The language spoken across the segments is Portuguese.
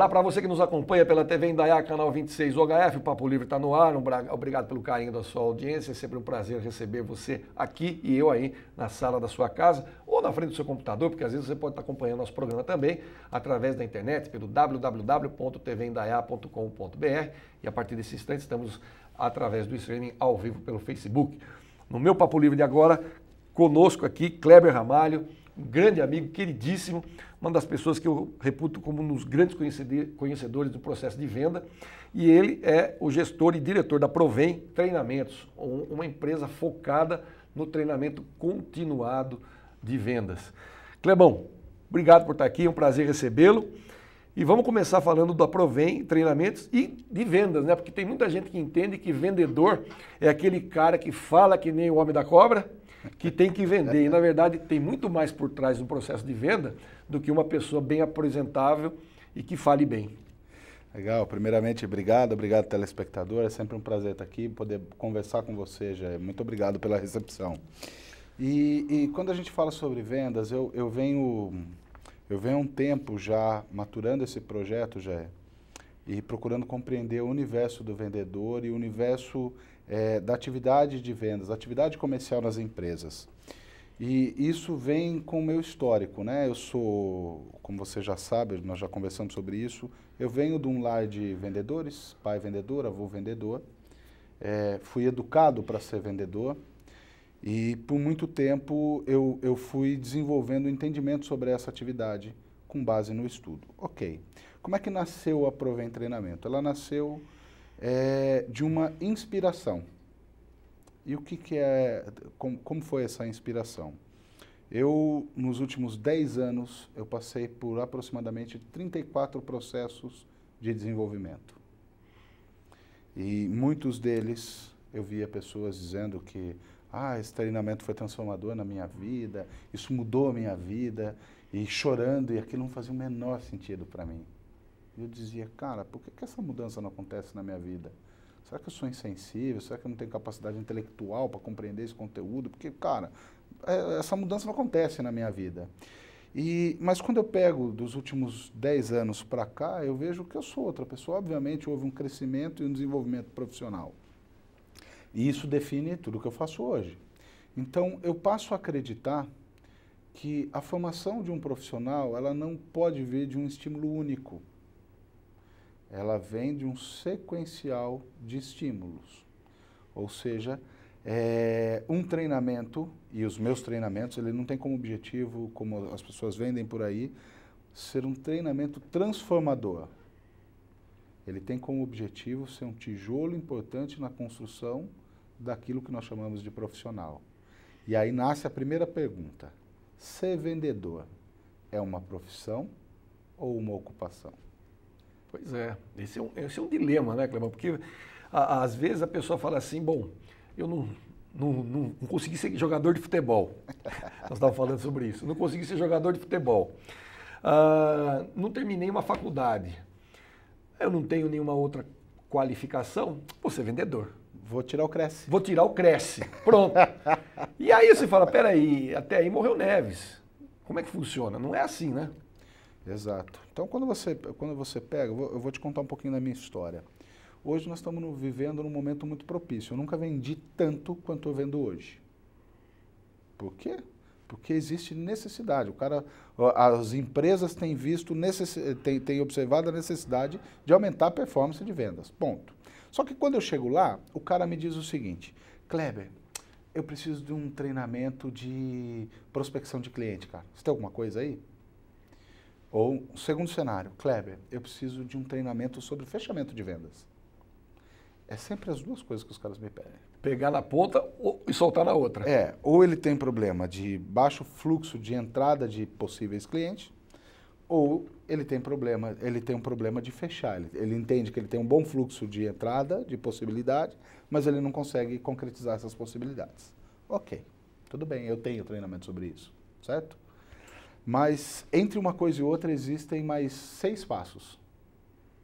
Olá para você que nos acompanha pela TV Indaiá, canal 26 UHF, o Papo Livre está no ar. Obrigado pelo carinho da sua audiência, é sempre um prazer receber você aqui e eu aí na sala da sua casa ou na frente do seu computador, porque às vezes você pode estar acompanhando nosso programa também através da internet, pelo www.tvindaiá.com.br, e a partir desse instante estamos através do streaming ao vivo pelo Facebook. No meu Papo Livre de agora, conosco aqui, Kleber Ramalho, um grande amigo, queridíssimo, uma das pessoas que eu reputo como um dos grandes conhecedores do processo de venda, e ele é o gestor e diretor da Provém Treinamentos, uma empresa focada no treinamento continuado de vendas. Clebão, obrigado por estar aqui, é um prazer recebê-lo. E vamos começar falando da Provém Treinamentos e de vendas, né? Porque tem muita gente que entende que vendedor é aquele cara que fala que nem o homem da cobra, que tem que vender. E, na verdade, tem muito mais por trás do processo de venda do que uma pessoa bem apresentável e que fale bem. Legal. Primeiramente, obrigado telespectador. É sempre um prazer estar aqui, poder conversar com você, Jé. Muito obrigado pela recepção. E quando a gente fala sobre vendas, eu venho um tempo já maturando esse projeto, Jé, e procurando compreender o universo do vendedor e o universo da atividade de vendas, atividade comercial nas empresas. E isso vem com o meu histórico, né? Eu sou, como você já sabe, nós já conversamos sobre isso, eu venho de um lar de vendedores, pai vendedor, avô vendedor, fui educado para ser vendedor e por muito tempo eu fui desenvolvendo entendimento sobre essa atividade com base no estudo. Ok, como é que nasceu a Provém Treinamento? Ela nasceu de uma inspiração. E o que é, como foi essa inspiração? Eu, nos últimos 10 anos, eu passei por aproximadamente 34 processos de desenvolvimento. E muitos deles, eu via pessoas dizendo que esse treinamento foi transformador na minha vida, isso mudou a minha vida, e chorando, e aquilo não fazia o menor sentido para mim. Eu dizia, cara, por que essa mudança não acontece na minha vida? Será que eu sou insensível? Será que eu não tenho capacidade intelectual para compreender esse conteúdo? Porque, cara, essa mudança não acontece na minha vida. Mas quando eu pego dos últimos 10 anos para cá, eu vejo que eu sou outra pessoa. Obviamente, houve um crescimento e um desenvolvimento profissional. E isso define tudo o que eu faço hoje. Então, eu passo a acreditar que a formação de um profissional, ela não pode vir de um estímulo único. Ela vem de um sequencial de estímulos. Ou seja, um treinamento, e os meus treinamentos, ele não tem como objetivo, como as pessoas vendem por aí, ser um treinamento transformador. Ele tem como objetivo ser um tijolo importante na construção daquilo que nós chamamos de profissional. E aí nasce a primeira pergunta. Ser vendedor é uma profissão ou uma ocupação? Pois é, esse é um dilema, né, Clebão? Porque às vezes a pessoa fala assim, bom, eu não consegui ser jogador de futebol. Nós estávamos falando sobre isso. Não consegui ser jogador de futebol. Não terminei uma faculdade. Eu não tenho nenhuma outra qualificação. Vou ser vendedor. Vou tirar o Cresce. Vou tirar o Cresce. Pronto. E aí você fala, peraí, até aí morreu Neves. Como é que funciona? Não é assim, né? Exato. Então, quando você pega, eu vou te contar um pouquinho da minha história. Hoje nós estamos vivendo num momento muito propício. Eu nunca vendi tanto quanto eu vendo hoje. Por quê? Porque existe necessidade. As empresas têm visto, têm observado a necessidade de aumentar a performance de vendas. Ponto. Só que quando eu chego lá, o cara me diz o seguinte, Kleber, eu preciso de um treinamento de prospecção de cliente, cara. Você tem alguma coisa aí? Ou, segundo cenário, Kleber, eu preciso de um treinamento sobre fechamento de vendas. É sempre as duas coisas que os caras me pedem. Pegar na ponta e soltar na outra. Ou ele tem problema de baixo fluxo de entrada de possíveis clientes, ou ele tem um problema de fechar. Ele entende que ele tem um bom fluxo de entrada, de possibilidade, mas ele não consegue concretizar essas possibilidades. Ok, tudo bem, eu tenho treinamento sobre isso, certo? Mas entre uma coisa e outra existem mais 6 passos,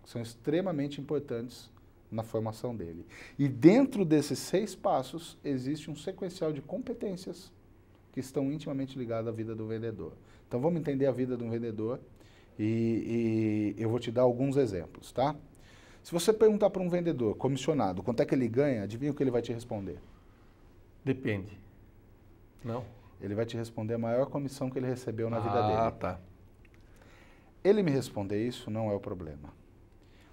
que são extremamente importantes na formação dele. E dentro desses 6 passos existe um sequencial de competências que estão intimamente ligadas à vida do vendedor. Então vamos entender a vida de um vendedor E eu vou te dar alguns exemplos, tá? Se você perguntar para um vendedor comissionado quanto é que ele ganha, adivinha o que ele vai te responder? Depende. Não? Ele vai te responder a maior comissão que ele recebeu na vida dele. Ah, tá. Ele me responder isso não é o problema.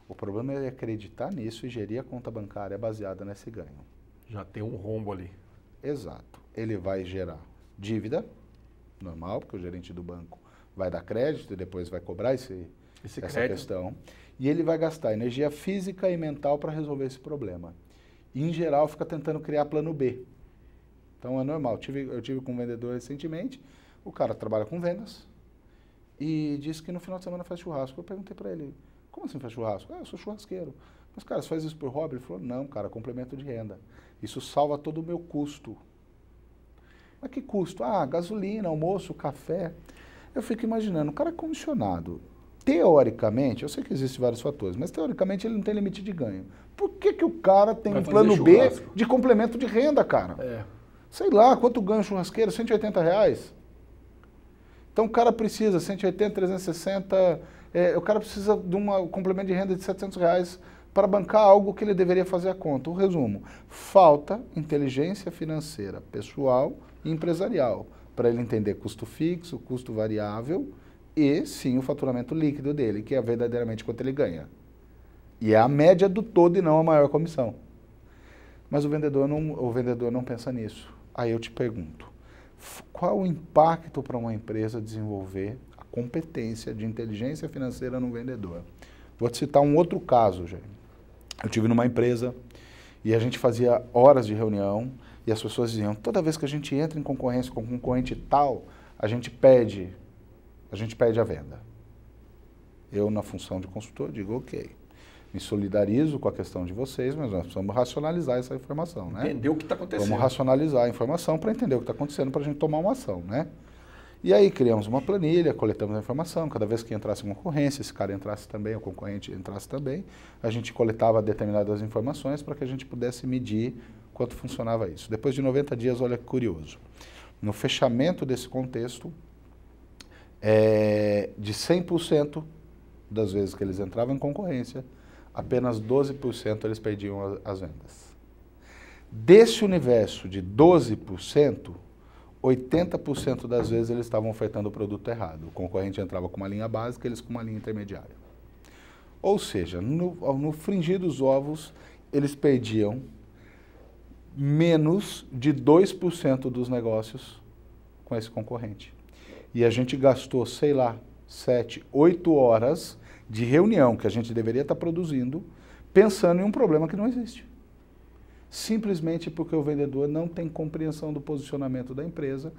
O problema é ele acreditar nisso e gerir a conta bancária baseada nesse ganho. Já tem um rombo ali. Exato. Ele vai gerar dívida, normal, porque o gerente do banco vai dar crédito e depois vai cobrar essa crédito. questão. E ele vai gastar energia física e mental para resolver esse problema. E, em geral, fica tentando criar plano B. Então, é normal. Eu tive com um vendedor recentemente, o cara trabalha com vendas e disse que no final de semana faz churrasco. Eu perguntei para ele, como assim faz churrasco? Eu sou churrasqueiro. Mas, cara, você faz isso por hobby? Ele falou, não, cara, complemento de renda. Isso salva todo o meu custo. Mas que custo? Ah, gasolina, almoço, café. Eu fico imaginando, o cara é comissionado. Teoricamente, eu sei que existem vários fatores, mas teoricamente ele não tem limite de ganho. Por que o cara tem um plano B de complemento de renda, cara? Sei lá, quanto ganha o churrasqueiro? R$180. Então o cara precisa, 180, 360, o cara precisa de um complemento de renda de R$700 para bancar algo que ele deveria fazer a conta. O resumo, falta inteligência financeira pessoal e empresarial para ele entender custo fixo, custo variável e sim o faturamento líquido dele, que é verdadeiramente quanto ele ganha. E é a média do todo e não a maior comissão. Mas o vendedor não pensa nisso. Aí eu te pergunto, qual o impacto para uma empresa desenvolver a competência de inteligência financeira no vendedor? Vou te citar um outro caso, gente. Eu estive numa empresa e a gente fazia horas de reunião e as pessoas diziam, toda vez que a gente entra em concorrência com um concorrente tal, a gente perde a venda. Eu, na função de consultor, digo, ok, me solidarizo com a questão de vocês, mas nós precisamos racionalizar essa informação, né? Entender o que está acontecendo. Vamos racionalizar a informação para entender o que está acontecendo, para a gente tomar uma ação, né? E aí criamos uma planilha, coletamos a informação, cada vez que entrasse uma concorrência, esse cara entrasse também, o concorrente entrasse também, a gente coletava determinadas informações para que a gente pudesse medir quanto funcionava isso. Depois de 90 dias, olha que curioso, no fechamento desse contexto, de 100% das vezes que eles entravam em concorrência, apenas 12% eles perdiam as vendas. Desse universo de 12%, 80% das vezes eles estavam ofertando o produto errado. O concorrente entrava com uma linha básica, eles com uma linha intermediária. Ou seja, no fringir dos ovos, eles perdiam menos de 2% dos negócios com esse concorrente. E a gente gastou, sei lá, 7, 8 horas de reunião que a gente deveria estar produzindo, pensando em um problema que não existe. Simplesmente porque o vendedor não tem compreensão do posicionamento da empresa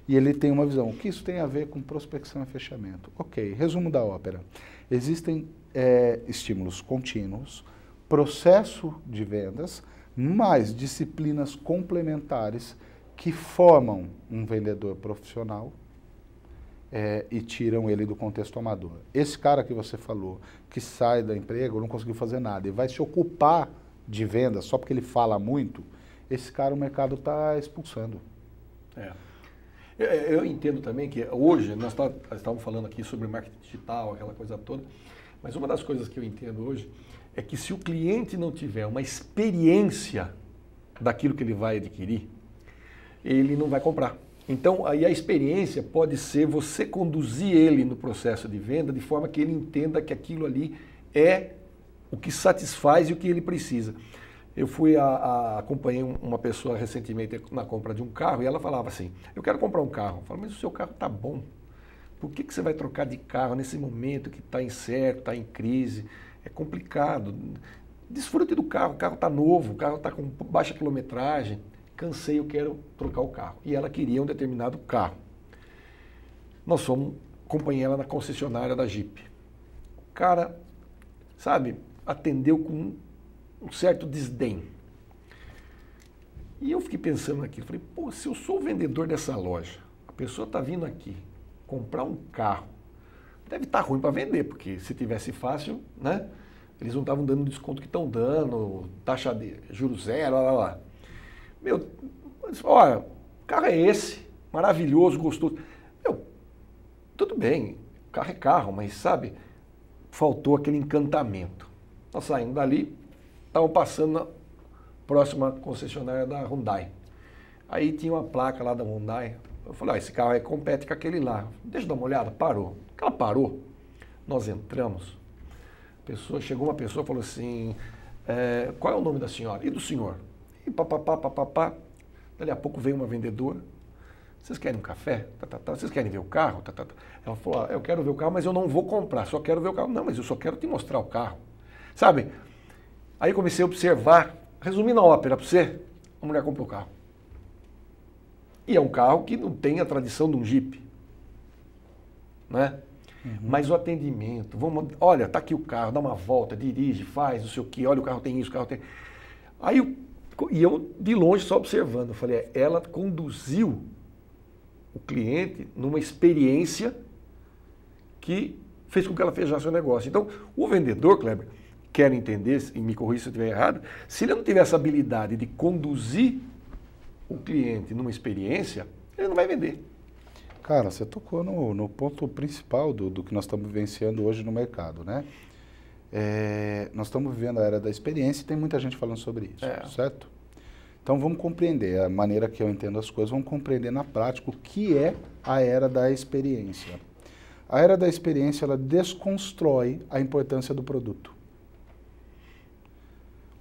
e ele tem uma visão. O que isso tem a ver com prospecção e fechamento? Ok, resumo da ópera. Existem estímulos contínuos, processo de vendas, mais disciplinas complementares que formam um vendedor profissional e tiram ele do contexto amador. Esse cara que você falou, que sai do emprego, não conseguiu fazer nada e vai se ocupar de venda só porque ele fala muito, esse cara o mercado está expulsando. Eu entendo também que hoje, nós estávamos falando aqui sobre marketing digital, aquela coisa toda, mas uma das coisas que eu entendo hoje é que se o cliente não tiver uma experiência daquilo que ele vai adquirir, ele não vai comprar. Então, aí a experiência pode ser você conduzir ele no processo de venda de forma que ele entenda que aquilo ali é o que satisfaz e o que ele precisa. Eu acompanhei uma pessoa recentemente na compra de um carro e ela falava assim, eu quero comprar um carro. Eu falo, mas o seu carro está bom. Por que você vai trocar de carro nesse momento que está incerto, está em crise? É complicado. Desfrute do carro, o carro está novo, o carro está com baixa quilometragem. Cansei, eu quero trocar o carro. E ela queria um determinado carro. Nós acompanhei ela na concessionária da Jeep. O cara, sabe, atendeu com um certo desdém. E eu fiquei pensando naquilo, falei, pô, se eu sou o vendedor dessa loja, a pessoa está vindo aqui comprar um carro, deve estar ruim para vender, porque se tivesse fácil, né, eles não estavam dando o desconto que estão dando, taxa de juros zero, lá. Meu, olha, o carro é esse, maravilhoso, gostoso. Meu, tudo bem, carro é carro, mas sabe, faltou aquele encantamento. Nós saímos dali, estavam passando na próxima concessionária da Hyundai. Aí tinha uma placa lá da Hyundai. Eu falei, esse carro aí compete com aquele lá. Deixa eu dar uma olhada. Parou. Ela parou. Nós entramos. Chegou uma pessoa e falou assim, qual é o nome da senhora? E do senhor? E papapá, papapá. Dali a pouco veio uma vendedora. Vocês querem um café? Vocês querem ver o carro? Ela falou, eu quero ver o carro, mas eu não vou comprar, só quero ver o carro. Não, mas eu só quero te mostrar o carro. Sabe? Aí comecei a observar, resumindo a ópera para você, a mulher comprou o carro. E é um carro que não tem a tradição de um Jeep. Né? Mas o atendimento, olha, tá aqui o carro, dá uma volta, dirige, faz, não sei o quê, olha, o carro tem isso, o carro tem... Aí eu de longe só observando, eu falei, ela conduziu o cliente numa experiência que fez com que ela fechasse o negócio. Então, o vendedor, Kleber, quer entender, e me corrija se eu estiver errado, se ele não tiver essa habilidade de conduzir o cliente numa experiência, ele não vai vender. Cara, você tocou no ponto principal do que nós estamos vivenciando hoje no mercado, né? Nós estamos vivendo a era da experiência e tem muita gente falando sobre isso, certo? Então vamos compreender a maneira que eu entendo as coisas, vamos compreender na prática o que é a era da experiência. A era da experiência, ela desconstrói a importância do produto.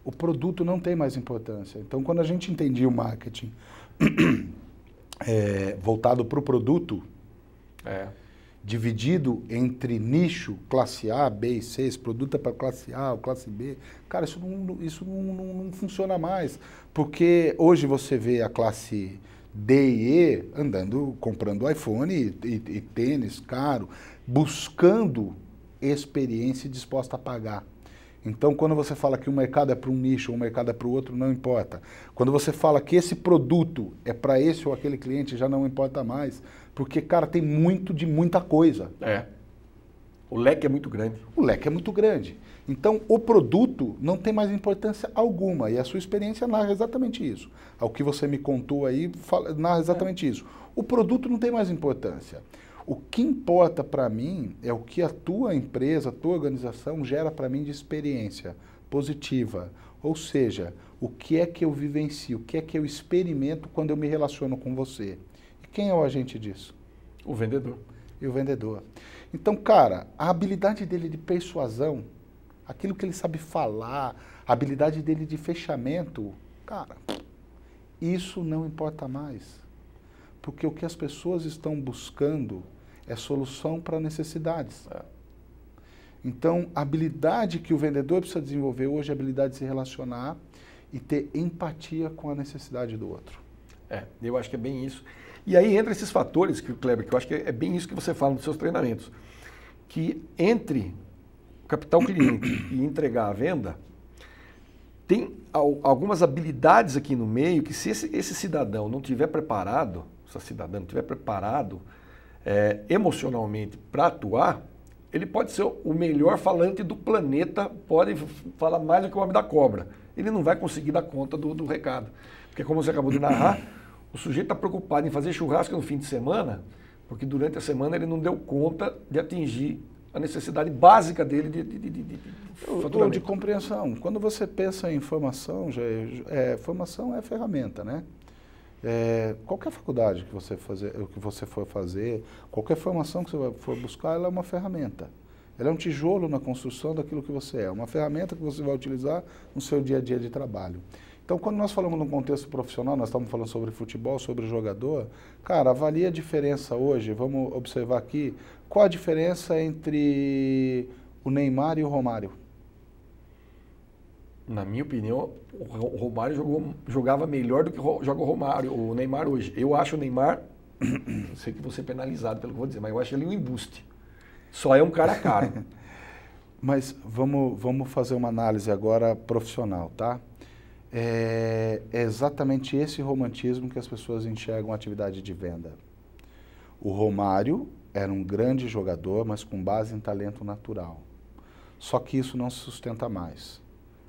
O produto não tem mais importância. Então, quando a gente entendia o marketing voltado para o produto, dividido entre nicho, classe A, B e C, esse produto é para classe A ou classe B, cara, isso não funciona mais. Porque hoje você vê a classe D e E comprando iPhone e tênis caro, buscando experiência e disposta a pagar. Então, quando você fala que o mercado é para um nicho, ou o mercado é para o outro, não importa. Quando você fala que esse produto é para esse ou aquele cliente, já não importa mais. Porque, cara, tem de muita coisa. O leque é muito grande. O leque é muito grande. Então, o produto não tem mais importância alguma. E a sua experiência narra exatamente isso. O que você me contou aí narra exatamente isso. O produto não tem mais importância. O que importa para mim é o que a tua empresa, a tua organização gera para mim de experiência positiva. Ou seja, o que é que eu vivencio, o que é que eu experimento quando eu me relaciono com você. E quem é o agente disso? O vendedor. E o vendedor. Então, cara, a habilidade dele de persuasão, aquilo que ele sabe falar, a habilidade dele de fechamento, cara, isso não importa mais. Porque o que as pessoas estão buscando é solução para necessidades. Então, a habilidade que o vendedor precisa desenvolver hoje é a habilidade de se relacionar e ter empatia com a necessidade do outro. Eu acho que é bem isso. E aí entra esses fatores, Kleber, que eu acho que é bem isso que você fala nos seus treinamentos. Que entre captar o cliente e entregar a venda, tem algumas habilidades aqui no meio que se esse cidadão não estiver preparado, essa cidadã não estiver preparado emocionalmente para atuar, ele pode ser o melhor falante do planeta, pode falar mais do que o homem da cobra. Ele não vai conseguir dar conta do recado. Porque como você acabou de narrar, o sujeito está preocupado em fazer churrasco no fim de semana, porque durante a semana ele não deu conta de atingir a necessidade básica dele de faturamento. De compreensão. Quando você pensa em formação, formação é ferramenta, né? Qualquer faculdade que você for fazer, qualquer formação que você for buscar, ela é uma ferramenta. Ela é um tijolo na construção daquilo que você é, uma ferramenta que você vai utilizar no seu dia a dia de trabalho. Então, quando nós falamos num contexto profissional, nós estamos falando sobre futebol, sobre jogador, cara, avalie a diferença hoje, vamos observar aqui, qual a diferença entre o Neymar e o Romário? Na minha opinião, o Romário jogava melhor do que joga o Neymar hoje. Eu acho o Neymar, sei que vou ser penalizado pelo que eu vou dizer, mas eu acho ele um embuste. Só é um cara caro. Mas vamos fazer uma análise agora profissional, tá? É exatamente esse romantismo que as pessoas enxergam a atividade de venda. O Romário era um grande jogador, mas com base em talento natural. Só que isso não se sustenta mais.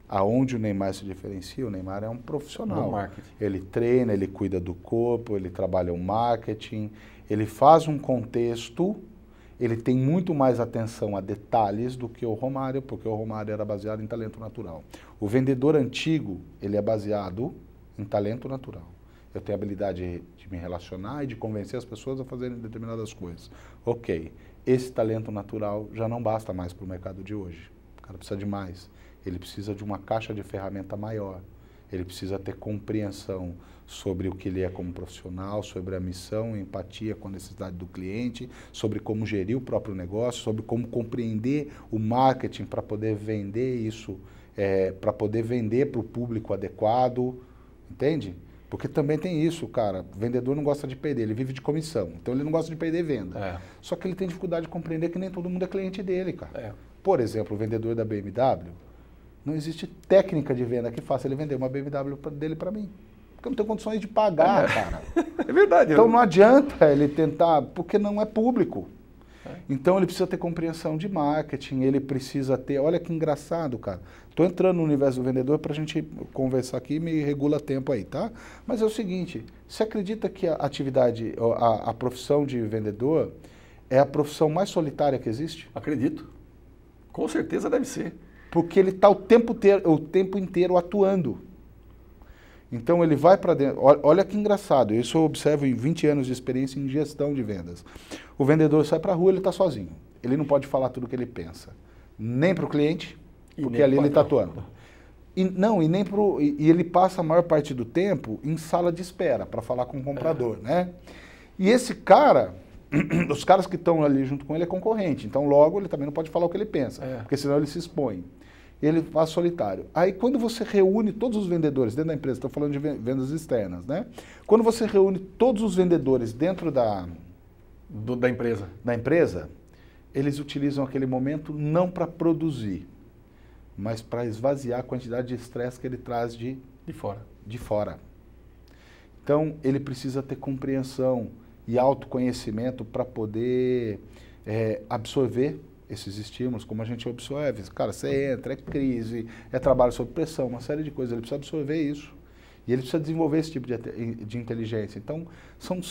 Aonde o Neymar se diferencia, o Neymar é um profissional. No marketing. Ele treina, ele cuida do corpo, ele trabalha o marketing, ele faz um contexto ele tem muito mais atenção a detalhes do que o Romário, porque o Romário era baseado em talento natural. O vendedor antigo, ele é baseado em talento natural. Eu tenho a habilidade de me relacionar e de convencer as pessoas a fazerem determinadas coisas. Ok, esse talento natural já não basta mais para o mercado de hoje. O cara precisa de mais. Ele precisa de uma caixa de ferramenta maior. Ele precisa ter compreensão sobre o que ele é como profissional, sobre a missão, empatia com a necessidade do cliente, sobre como gerir o próprio negócio, sobre como compreender o marketing para poder vender isso, para poder vender para o público adequado, entende? Porque também tem isso, cara, o vendedor não gosta de perder, ele vive de comissão, então ele não gosta de perder venda. Só que ele tem dificuldade de compreender que nem todo mundo é cliente dele, cara. Por exemplo, o vendedor da BMW, não existe técnica de venda que faça ele vender uma BMW dele para mim. Porque eu não tenho condições de pagar, cara. É verdade. Então não adianta ele tentar, porque não é público. Então ele precisa ter compreensão de marketing, ele precisa ter... Olha que engraçado, cara. Estou entrando no universo do vendedor para a gente conversar aqui, me regula tempo aí, tá? Mas é o seguinte, você acredita que a atividade, a profissão de vendedor é a profissão mais solitária que existe? Acredito. Com certeza deve ser. Porque ele está o tempo inteiro atuando. Então ele vai para dentro, olha que engraçado, isso eu observo em 20 anos de experiência em gestão de vendas. O vendedor sai para a rua, ele está sozinho. Ele não pode falar tudo o que ele pensa. Nem para o cliente, porque ali ele está atuando. E ele passa a maior parte do tempo em sala de espera para falar com o comprador, né? E esse cara, os caras que estão ali junto com ele é concorrente, então logo ele também não pode falar o que ele pensa, porque senão ele se expõe. Ele faz solitário. Aí quando você reúne todos os vendedores dentro da empresa, estou falando de vendas externas, né? Quando você reúne todos os vendedores dentro da empresa, eles utilizam aquele momento não para produzir, mas para esvaziar a quantidade de estresse que ele traz de fora. Então ele precisa ter compreensão e autoconhecimento para poder absorver esses estímulos, como a gente observa. Cara, você entra, é crise, é trabalho sob pressão, uma série de coisas. Ele precisa absorver isso. E ele precisa desenvolver esse tipo de inteligência. Então, são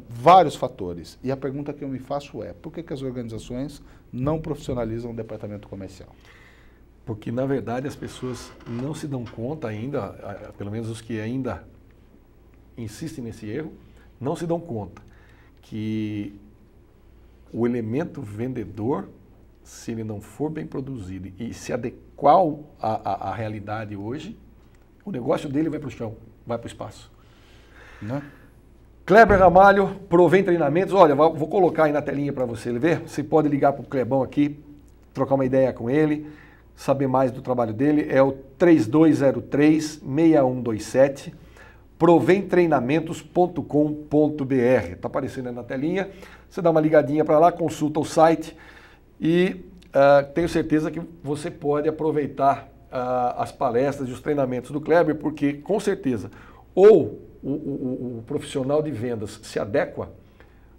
vários fatores. E a pergunta que eu me faço é, por que as organizações não profissionalizam o departamento comercial? Porque, na verdade, as pessoas não se dão conta ainda, pelo menos os que ainda insistem nesse erro, não se dão conta que o elemento vendedor, se ele não for bem produzido e se adequar à realidade hoje, o negócio dele vai para o chão, vai para o espaço. Né? Kleber Ramalho, Provém Treinamentos. Olha, vou colocar aí na telinha para você ver. Você pode ligar para o Clebão aqui, trocar uma ideia com ele, saber mais do trabalho dele. É o 3203-6127, provemtreinamentos.com.br. Está aparecendo aí na telinha. Você dá uma ligadinha para lá, consulta o site e tenho certeza que você pode aproveitar as palestras e os treinamentos do Kleber, porque com certeza ou o profissional de vendas se adequa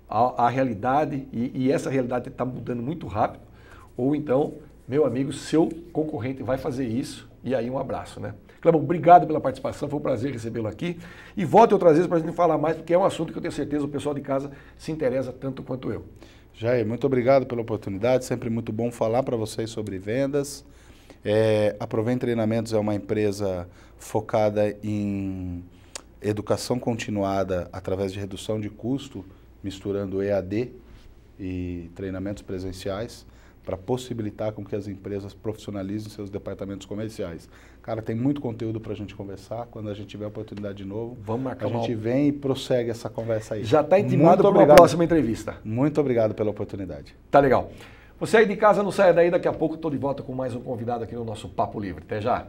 à realidade e essa realidade está mudando muito rápido, ou então, meu amigo, seu concorrente vai fazer isso e aí um abraço, né? Clebão, obrigado pela participação, foi um prazer recebê-lo aqui. E volte outras vezes para a gente falar mais, porque é um assunto que eu tenho certeza o pessoal de casa se interessa tanto quanto eu. Jair, muito obrigado pela oportunidade, sempre muito bom falar para vocês sobre vendas. A Provém Treinamentos é uma empresa focada em educação continuada através de redução de custo, misturando EAD e treinamentos presenciais, para possibilitar com que as empresas profissionalizem seus departamentos comerciais. Cara, tem muito conteúdo para a gente conversar. Quando a gente tiver a oportunidade de novo, vamos marcar a gente vem e prossegue essa conversa aí. Já está intimado para uma próxima entrevista. Muito obrigado pela oportunidade. Tá legal. Você aí de casa, não saia daí, daqui a pouco estou de volta com mais um convidado aqui no nosso Papo Livre. Até já.